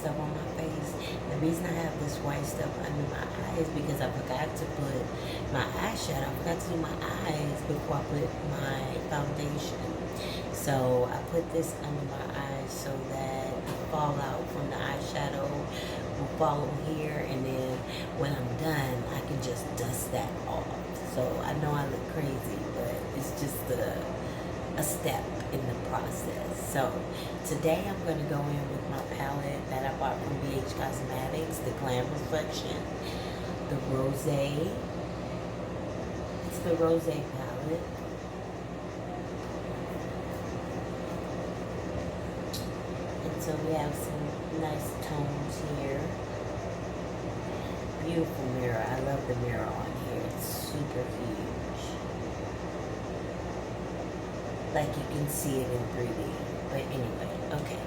stuff on my face. The reason I have this white stuff under my eyes because I forgot to put my eyeshadow. I forgot to do my eyes before I put my foundation. So I put this under my eyes so that the fallout from the eyeshadow will follow here, and then when I'm done, I can just dust that off. So I know I look crazy, but it's just a step in the process. So today I'm going to go in with my palette that I bought from BH Cosmetics, the Glam Reflection, the Rosé. It's the Rosé palette. And so we have some nice tones here. Beautiful mirror. I love the mirror on here. It's super huge. Like you can see it in 3D. But anyway, okay.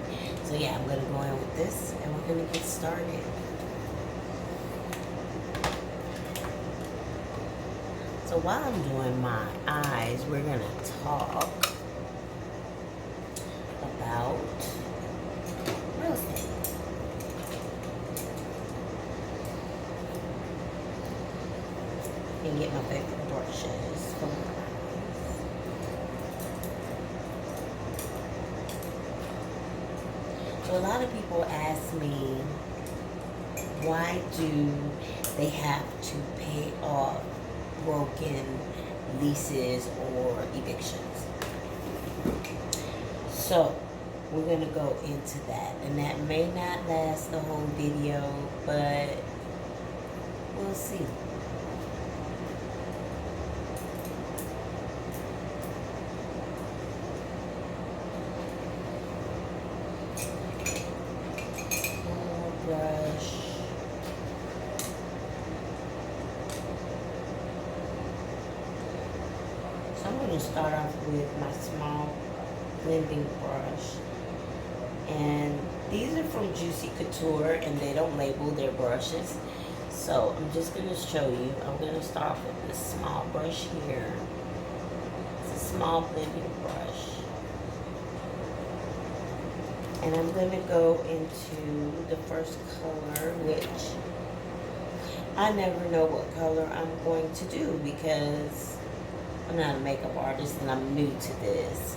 So yeah, I'm going to go in with this and we're going to get started. So while I'm doing my eyes, we're going to talk about real estate. And get my favorite brushes for my eyes. So a lot of people ask me, why do they have to pay off broken leases or evictions? So we're going to go into that. And that may not last the whole video, but we'll see. Brush. So I'm going to start off with my small blending brush. And these are from Juicy Couture and they don't label their brushes. So I'm just going to show you. I'm going to start off with this small brush here. It's a small blending brush. And I'm going to go into the first color, which I never know what color I'm going to do because I'm not a makeup artist and I'm new to this.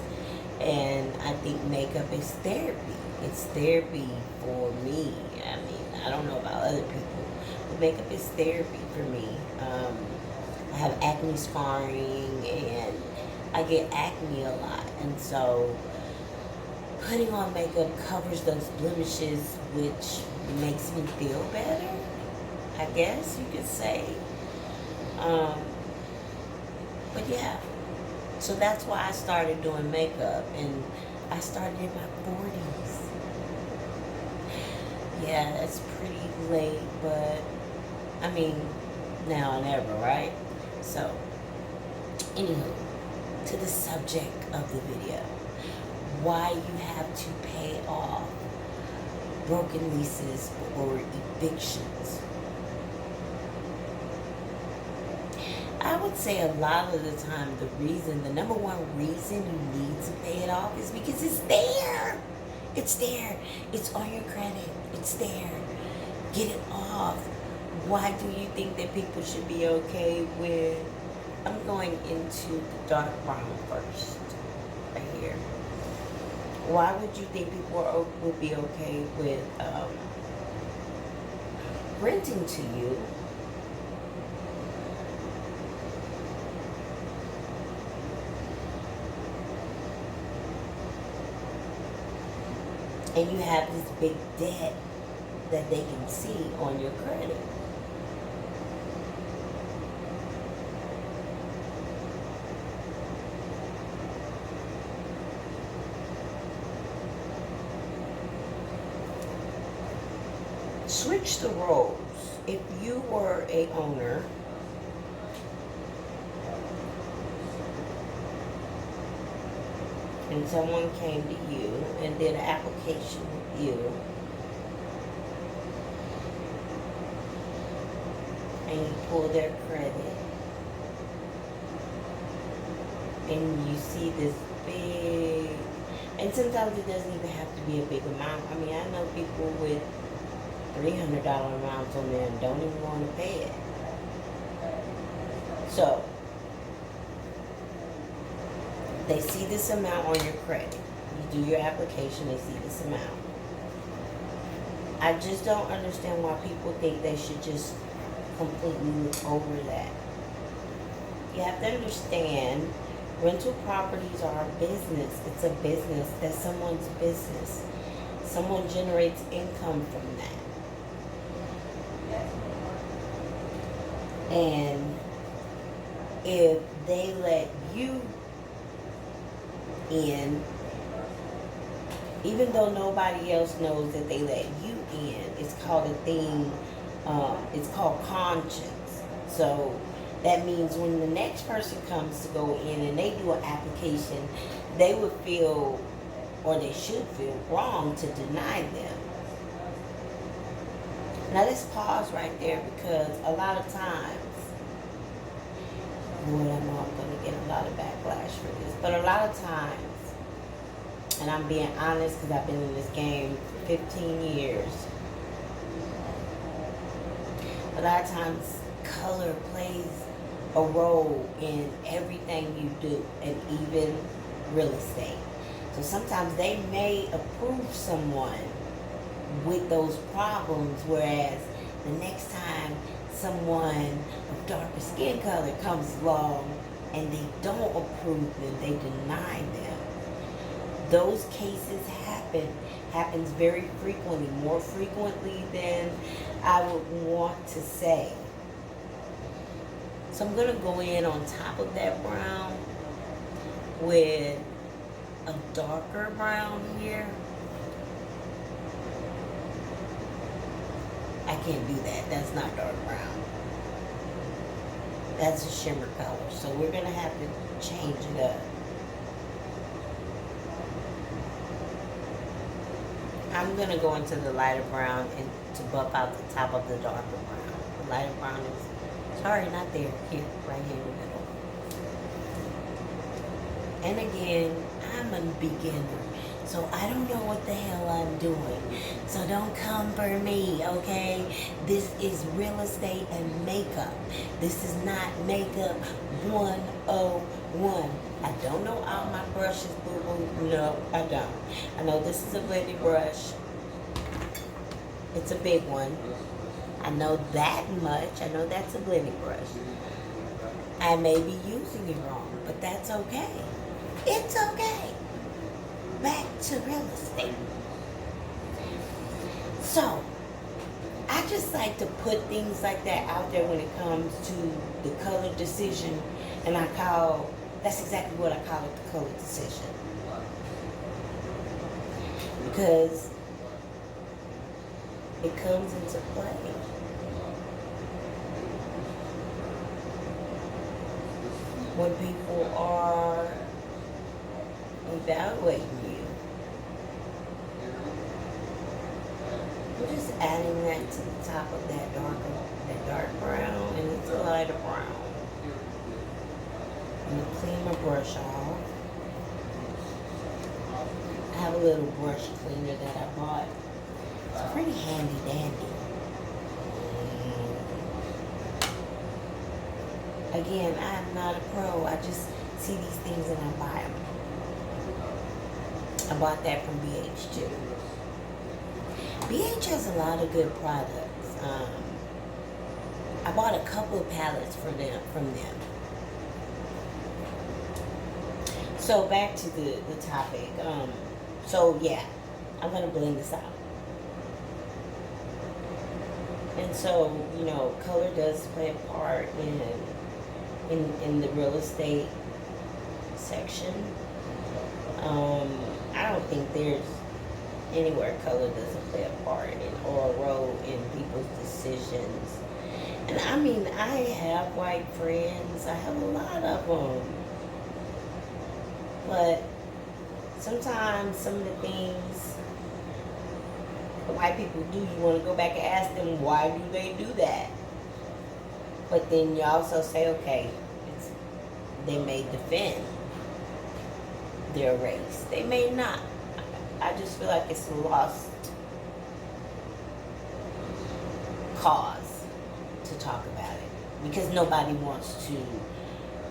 And I think makeup is therapy. It's therapy for me. I mean, I don't know about other people, but makeup is therapy for me. I have acne scarring and I get acne a lot. And so putting on makeup covers those blemishes, which makes me feel better, I guess you could say. But yeah, so that's why I started doing makeup, and I started in my 40s. Yeah, that's pretty late, but I mean, now or never, right? So, anywho, to the subject of the video. Why you have to pay off broken leases or evictions. I would say a lot of the time the number one reason you need to pay it off is because it's there. It's there. It's on your credit. It's there. Get it off. Why do you think that people should be okay with, I'm going into the dark brown first, right here. Why would you think people would be okay with renting to you and you have this big debt that they can see on your credit? Switch the roles. If you were a owner and someone came to you and did an application with you, and you pull their credit, and you see this big, and sometimes it doesn't even have to be a big amount. I mean, I know people with $300 amounts on there and don't even want to pay it. So, they see this amount on your credit. You do your application, they see this amount. I just don't understand why people think they should just completely look over that. You have to understand, rental properties are a business. It's a business. That's someone's business. Someone generates income from that. And if they let you in, even though nobody else knows that they let you in, it's called a thing, it's called conscience. So that means when the next person comes to go in and they do an application, they would feel, or they should feel, wrong to deny them. Now let's pause right there, because a lot of times, Lord, I know I'm going to get a lot of backlash for this, but a lot of times, and I'm being honest because I've been in this game for 15 years, a lot of times color plays a role in everything you do, and even real estate. So sometimes they may approve someone with those problems, whereas the next time someone of darker skin color comes along and they don't approve them, they deny them. Those cases happens very frequently, more frequently than I would want to say. So I'm going to go in on top of that brown with a darker brown here. I can't do that. That's not dark brown. That's a shimmer color. So we're going to have to change it up. I'm going to go into the lighter brown and to buff out the top of the darker brown. The lighter brown is, sorry, not there. Here, right here in the middle. And again, I'm a beginner, so I don't know what the hell I'm doing. So don't come for me, okay? This is real estate and makeup. This is not makeup 101. I don't know all my brushes, boo-boo. No, I don't. I know this is a blending brush. It's a big one. I know that much. I know that's a blending brush. I may be using it wrong, but that's okay. It's okay. Back to real estate. So, I just like to put things like that out there when it comes to the color decision, and that's exactly what I call it, the color decision. Because it comes into play. When people are evaluating you. We're just adding that to the top of that dark brown, and it's a lighter brown. I'm going to clean my brush off. I have a little brush cleaner that I bought. It's pretty handy dandy. Again, I'm not a pro. I just see these things and I buy them. I bought that from BH too. BH has a lot of good products. I bought a couple of palettes from them. So back to the topic. So yeah, I'm gonna blend this out. And so, you know, color does play a part in the real estate section. I don't think there's anywhere color doesn't play a part in or a role in people's decisions. And I mean, I have white friends. I have a lot of them. But sometimes some of the things the white people do, you want to go back and ask them, why do they do that? But then you also say, okay, they may defend their race. They may not. I just feel like it's lost cause to talk about it, because nobody wants to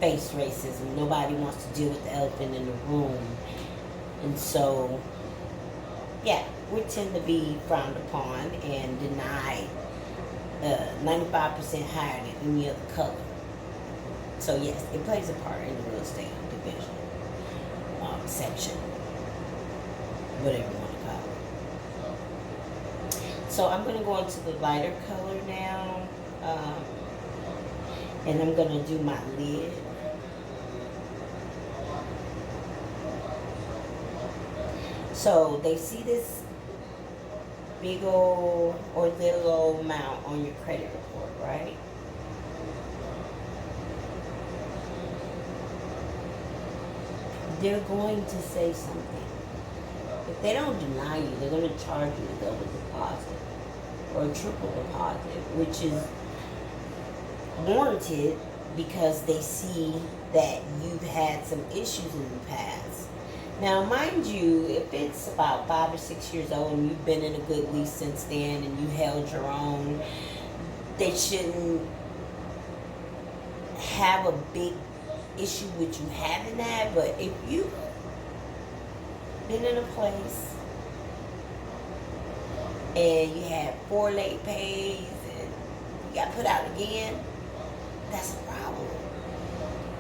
face racism. Nobody wants to deal with the elephant in the room. And so, yeah, we tend to be frowned upon and denied 95% higher than any other color. So yes, it plays a part in the real estate division, section, whatever you want to call it. So I'm going to go into the lighter color now, and I'm going to do my lid. So they see this big old or little old amount on your credit report, right? They're going to say something. If they don't deny you, they're going to charge you a double deposit or a triple deposit, which is warranted because they see that you've had some issues in the past. Now, mind you, if it's about 5 or 6 years old and you've been in a good lease since then and you held your own, they shouldn't have a big issue with you having that. But if you've been in a place and you had 4 late pays and you got put out again, that's a problem.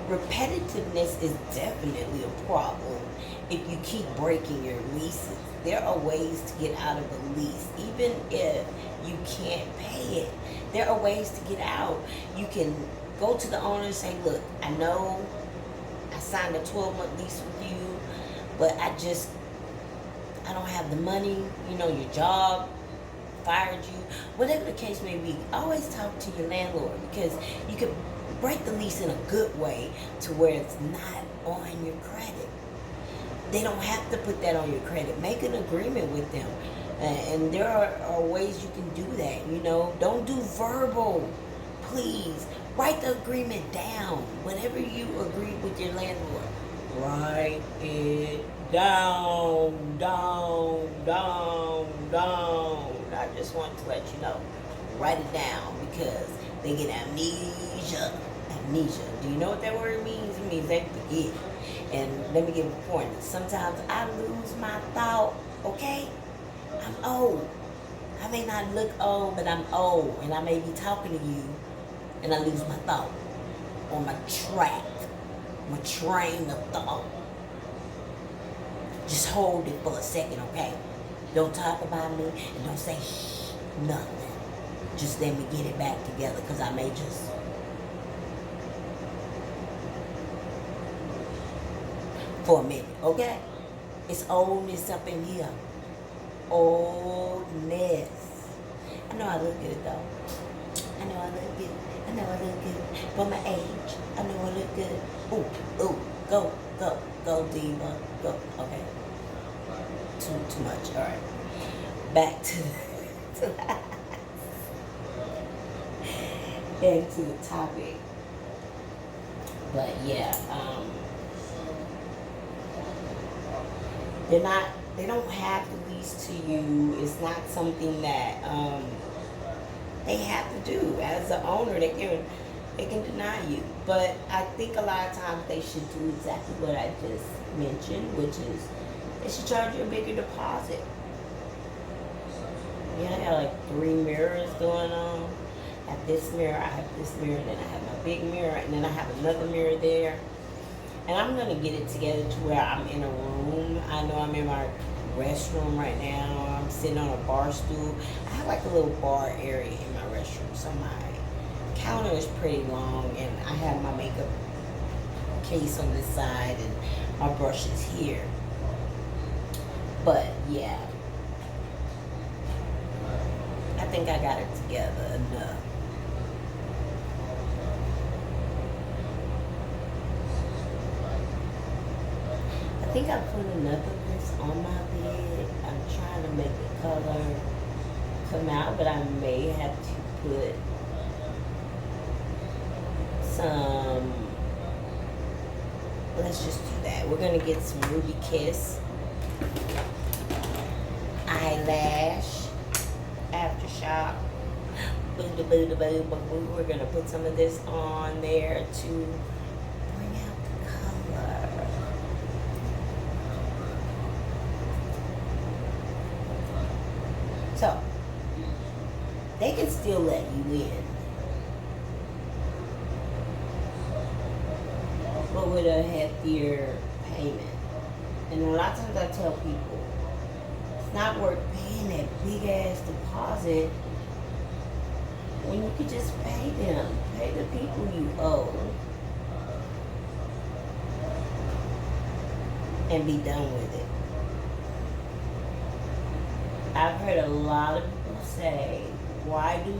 Repetitiveness is definitely a problem if you keep breaking your leases. There are ways to get out of a lease. Even if you can't pay it, there are ways to get out. You can go to the owner and say, look, I know I signed a 12-month lease with you, but I don't have the money, your job fired you, whatever the case may be. Always talk to your landlord, because you can break the lease in a good way to where it's not on your credit. They don't have to put that on your credit. Make an agreement with them. And there are ways you can do that, Don't do verbal. Please, write the agreement down. Whatever you agree with your landlord, write it down, down, down, down. I just want to let you know, write it down, because they get amnesia. Amnesia. Do you know what that word means? It means they forget. And let me give a point. Sometimes I lose my thought, okay? I'm old. I may not look old, but I'm old. And I may be talking to you, and I lose my thought on my track, my train of thought. Just hold it for a second, okay? Don't talk about me, and don't say nothing. Just let me get it back together, because I may just... for a minute, okay? It's oldness up in here. Oldness. I know I look good, though. I know I look good. I know I look good. For my age, I know I look good. Ooh, go, diva. Go, okay. Too much, all right. Back to back to the topic. But yeah, they don't have to lease to you. It's not something that they have to do. As an owner, they can deny you. But I think a lot of times they should do exactly what I just mentioned, which is they should charge you a bigger deposit. Yeah, I got like 3 mirrors going on. I have this mirror, I have this mirror, then I have my big mirror, and then I have another mirror there. And I'm going to get it together to where I'm in a room. I know I'm in my restroom right now. I'm sitting on a bar stool. I have like a little bar area in my restroom. So my counter is pretty long, and I have my makeup case on this side and my brushes here. But yeah, I think I got it together enough. I think I put enough of this on my bed. I'm trying to make the color come out, but I may have to put some, let's just do that. We're going to get some Ruby Kiss eyelash aftershock. but we were gonna put some of this on there to bring out the color. So they can still let you in, but with a heftier payment. And a lot of times I tell people, it's not worth paying that big ass deposit when you could just pay them. Pay the people you owe. And be done with it. I've heard a lot of people say, why do...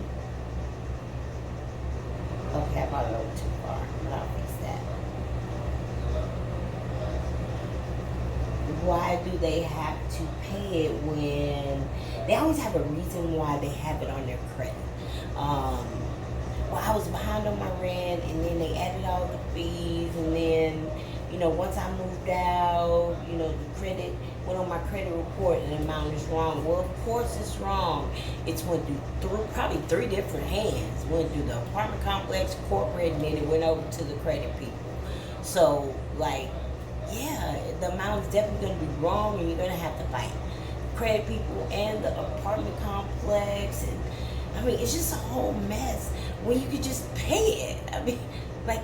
Okay, I probably went too far, but I'll fix that. Why do they have to pay it when they always have a reason why they have it on their credit? Well, I was behind on my rent, and then they added all the fees, and then, you know, once I moved out, you know, the credit went on my credit report and the amount is wrong. Well, of course it's wrong. It's went through probably 3 different hands. Went through the apartment complex, corporate, and then it went over to the credit people. So, like, yeah, the amount is definitely going to be wrong, and you're going to have to fight credit people and the apartment complex. And I mean, it's just a whole mess when you could just pay it. I mean, like,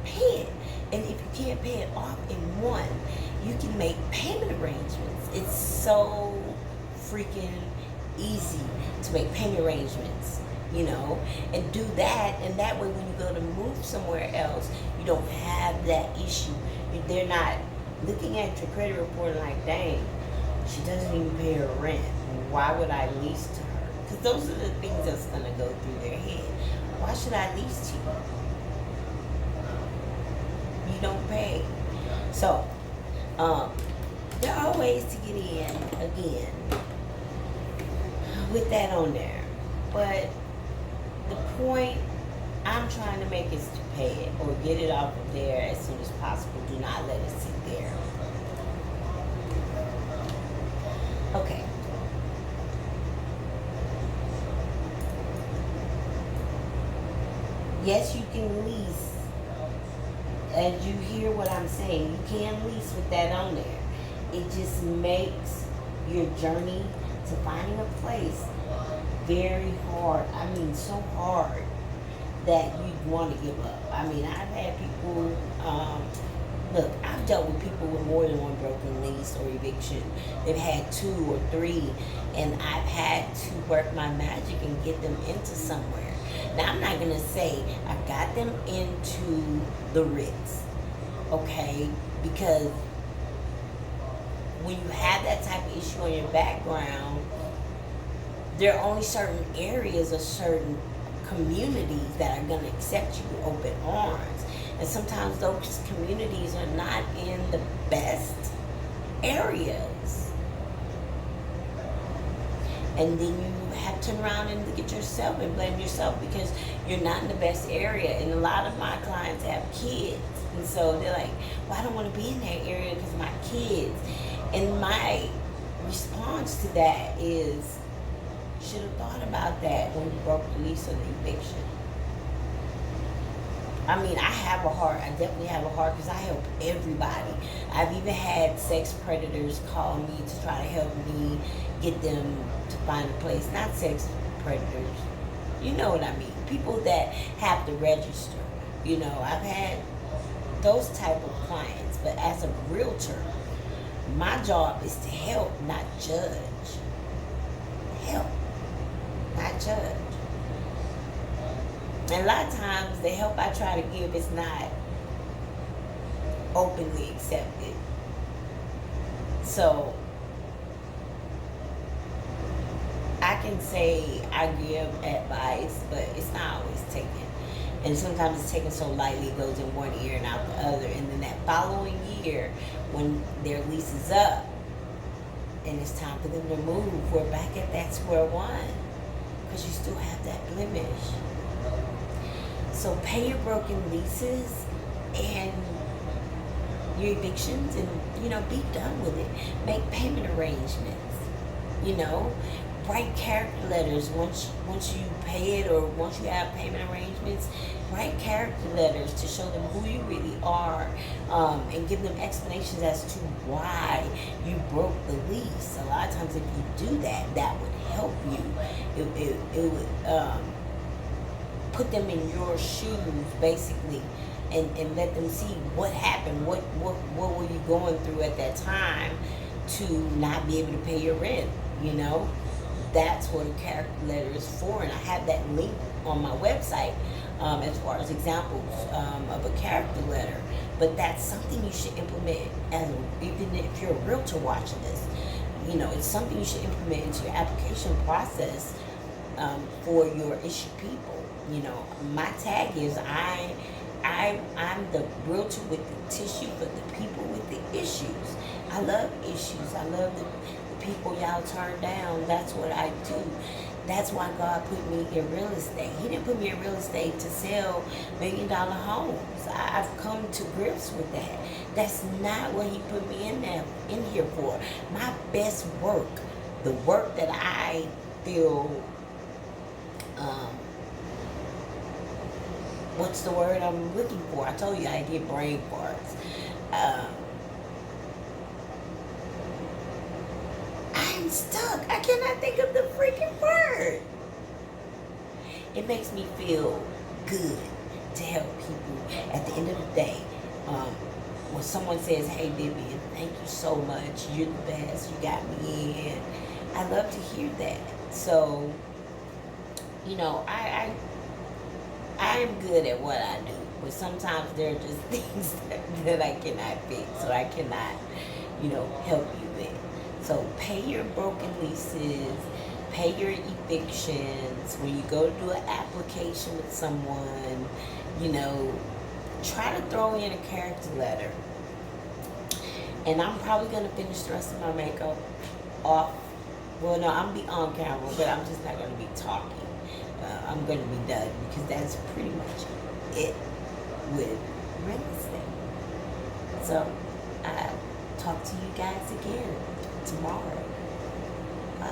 pay it. And if you can't pay it off in one, you can make payment arrangements. It's so freaking easy to make payment arrangements, you know, and do that. And that way, when you go to move somewhere else, you don't have that issue. They're not looking at your credit report like, dang, she doesn't even pay her rent. Why would I lease to her? Because those are the things that's going to go through their head. Why should I lease to you? You don't pay. So, there are ways to get in again with that on there. But the point I'm trying to make is to pay it or get it off of there as soon as possible. Do not let it sit there. Okay. Yes, you can lease. As you hear what I'm saying, you can lease with that on there. It just makes your journey to finding a place very hard. I mean, so hard that you'd want to give up. I mean, I've had people, look, I've dealt with people with more than one broken lease or eviction. They've had 2 or 3, and I've had to work my magic and get them into somewhere. Now, I'm not going to say I got them into the Ritz, okay? Because when you have that type of issue on your background, there are only certain areas or certain communities that are going to accept you with open arms. And sometimes those communities are not in the best areas. And then you have to turn around and look at yourself and blame yourself because you're not in the best area. And a lot of my clients have kids. And so they're like, well, I don't want to be in that area because of my kids. And my response to that is, you should have thought about that when you broke the lease or the eviction. I mean, I have a heart. I definitely have a heart because I help everybody. I've even had sex predators call me to try to help me get them to find a place. Not sex predators. You know what I mean. People that have to register. You know, I've had those type of clients. But as a realtor, my job is to help, not judge. Help, not judge. And a lot of times, the help I try to give is not openly accepted. So, I can say I give advice, but it's not always taken. And sometimes it's taken so lightly, it goes in one ear and out the other. And then that following year, when their lease is up, and it's time for them to move, we're back at that square one. Because you still have that blemish. So pay your broken leases and your evictions and, you know, be done with it. Make payment arrangements, you know. Write character letters once you pay it, or once you have payment arrangements. Write character letters to show them who you really are, and give them explanations as to why you broke the lease. A lot of times, if you do that, that would help you. It would put them in your shoes, basically, and let them see what happened, what were you going through at that time to not be able to pay your rent, you know? That's what a character letter is for, and I have that link on my website, as far as examples of a character letter. But that's something you should implement, as even if you're a realtor watching this. You know, it's something you should implement into your application process, for your issue people. You know, my tag is I'm the realtor with the tissue for the people with the issues. I love issues. I love the people y'all turn down. That's what I do. That's why God put me in real estate. He didn't put me in real estate to sell $1 million homes. I've come to grips with that. That's not what He put me in here for. My best work, the work that I feel, what's the word I'm looking for? I told you I get brain farts. I'm stuck. I cannot think of the freaking word. It makes me feel good to help people. At the end of the day, when someone says, "Hey, Vivian, thank you so much. You're the best. You got me in," I love to hear that. So, you know, I'm good at what I do, but sometimes there are just things that I cannot fix, or I cannot, you know, help you with. So pay your broken leases, pay your evictions. When you go to do an application with someone, you know, try to throw in a character letter. And I'm probably going to finish the rest of my makeup off. Well, no, I'm going to be on camera, but I'm just not going to be talking. I'm going to be done, because that's pretty much it with real estate. So I'll talk to you guys again tomorrow. Bye.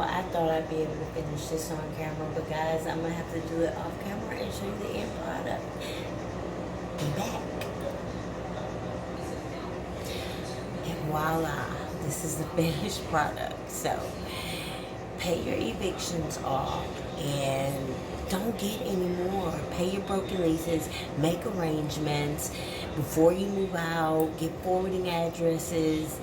I thought I'd be able to finish this on camera, but guys, I'm gonna have to do it off camera and show you the end product. Be back. And voila, this is the finished product. So pay your evictions off and don't get any more. Pay your broken leases, make arrangements before you move out, get forwarding addresses.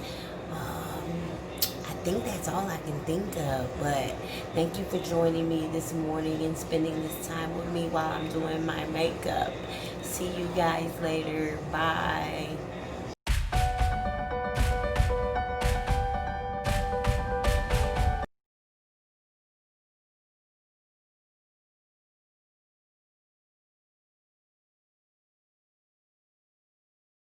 I think that's all I can think of, but thank you for joining me this morning and spending this time with me while I'm doing my makeup. See you guys later. Bye.